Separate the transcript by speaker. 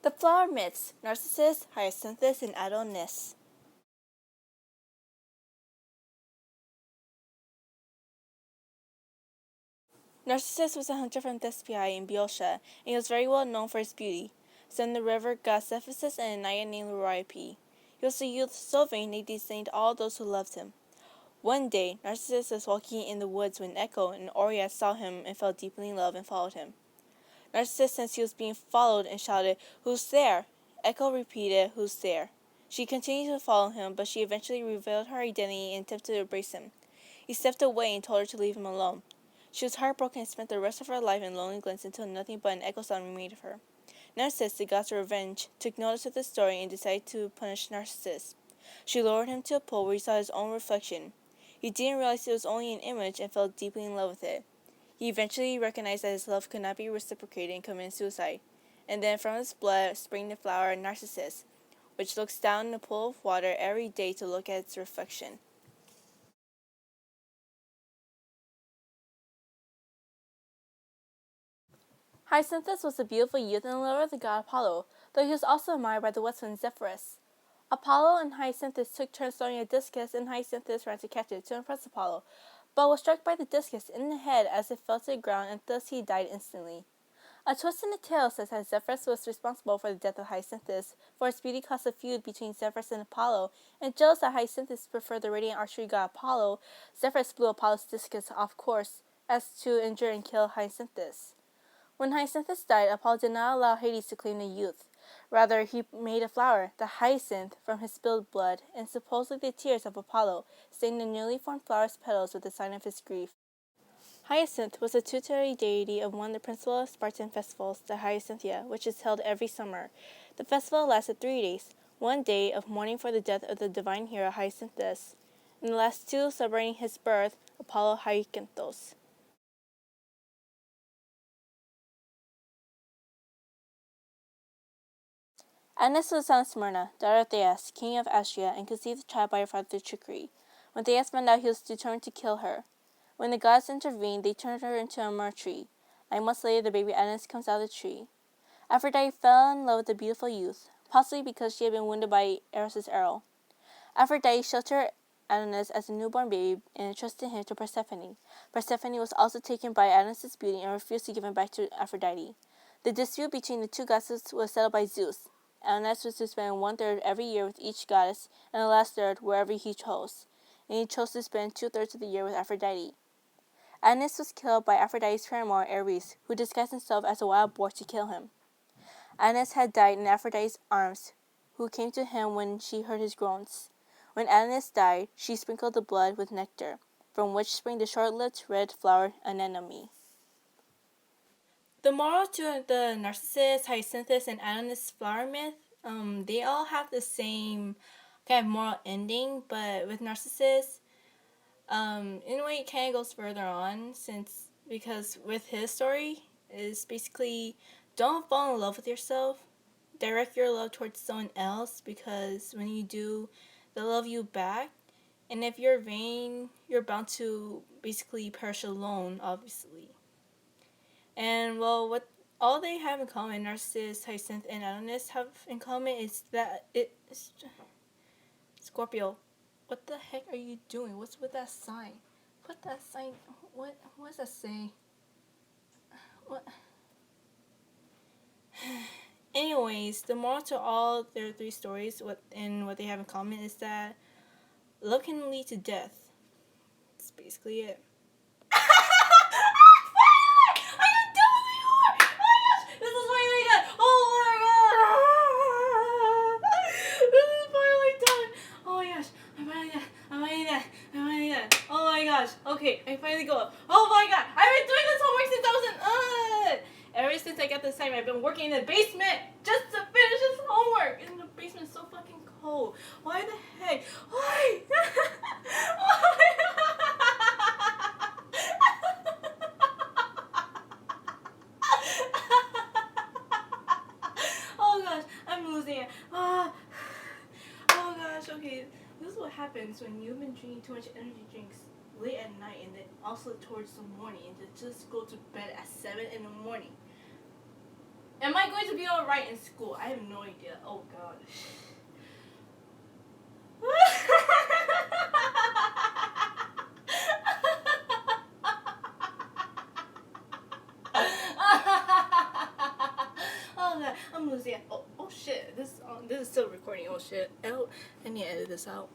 Speaker 1: The flower myths: Narcissus, Hyacinthus, and Adonis. Narcissus was a hunter from Thespiae in Boeotia, and he was very well known for his beauty. Son of the river god Cephissus and a naiad named Liriope. He was a youth so vain that he disdained all those who loved him. One day, Narcissus was walking in the woods when Echo, an Oread, saw him and fell deeply in love and followed him. Narcissus sensed he was being followed and shouted, "Who's there?" Echo repeated, "Who's there?" She continued to follow him, but she eventually revealed her identity and attempted to embrace him. He stepped away and told her to leave him alone. She was heartbroken and spent the rest of her life in lonely glens until nothing but an echo sound remained of her. Narcissus, the goddess of revenge, took notice of the story and decided to punish Narcissus. She lowered him to a pool where he saw his own reflection. He didn't realize it was only an image and fell deeply in love with it. He eventually recognized that his love could not be reciprocated and committed suicide. And then from his blood sprang the flower Narcissus, which looks down in a pool of water every day to look at its reflection. Hyacinthus was a beautiful youth and lover of the god Apollo, though he was also admired by the west wind Zephyrus. Apollo and Hyacinthus took turns throwing a discus, and Hyacinthus ran to catch it to impress Apollo, but was struck by the discus in the head as it fell to the ground, and thus he died instantly. A twist in the tale says that Zephyrus was responsible for the death of Hyacinthus, for his beauty caused a feud between Zephyrus and Apollo, and jealous that Hyacinthus preferred the radiant archery god Apollo, Zephyrus blew Apollo's discus off course as to injure and kill Hyacinthus. When Hyacinthus died, Apollo did not allow Hades to claim the youth. Rather, he made a flower, the hyacinth, from his spilled blood, and supposedly the tears of Apollo, staining the newly formed flower's petals with the sign of his grief. Hyacinth was the tutelary deity of one of the principal Spartan festivals, the Hyacinthia, which is held every summer. The festival lasted 3 days, one day of mourning for the death of the divine hero Hyacinthus, and the last 2 celebrating his birth, Apollo Hyachinthus. Adonis was son of Smyrna, daughter of Thais, king of Astria, and conceived the child by her father through trickery. When Thais found out, he was determined to kill her. When the gods intervened, they turned her into a myrrh tree. 9 months later, the baby Adonis comes out of the tree. Aphrodite fell in love with the beautiful youth, possibly because she had been wounded by Eros' arrow. Aphrodite sheltered Adonis as a newborn baby and entrusted him to Persephone. Persephone was also taken by Adonis' beauty and refused to give him back to Aphrodite. The dispute between the two goddesses was settled by Zeus. Adonis was to spend 1/3 every year with each goddess, and the last third wherever he chose. And he chose to spend 2/3 of the year with Aphrodite. Adonis was killed by Aphrodite's paramour Ares, who disguised himself as a wild boar to kill him. Adonis had died in Aphrodite's arms, who came to him when she heard his groans. When Adonis died, she sprinkled the blood with nectar, from which sprang the short-lived red flower anemone. The moral to the Narcissus, Hyacinthus, and Adonis flower myth, they all have the same kind of moral ending, but with Narcissus, in a way it kind of goes further on, because with his story, is basically don't fall in love with yourself, direct your love towards someone else, because when you do, they'll love you back, and if you're vain, you're bound to basically perish alone, obviously. And well, what all they have in common, Narcissus, Hyacinth, and Adonis have in common is that it's Scorpio. What the heck are you doing? What's with that sign? Put that sign. What does that say? What? Anyways, the moral to all their 3 stories, what they have in common, is that love can lead to death. That's basically it. Okay, I finally go. Oh my god, I've been doing this homework since I was ever since I got this time. I've been working in the basement just to finish this homework. And the basement is so fucking cold. Why the heck? Why? Oh gosh, I'm losing it. Oh gosh, okay. This is what happens when you've been drinking too much energy drinks late at night and then also towards the morning, and to just go to bed at 7 in the morning. Am I going to be alright in school? I have no idea. Oh god. Oh god, I'm losing it. Oh shit. This is still recording. Oh shit. Oh, I need to edit this out.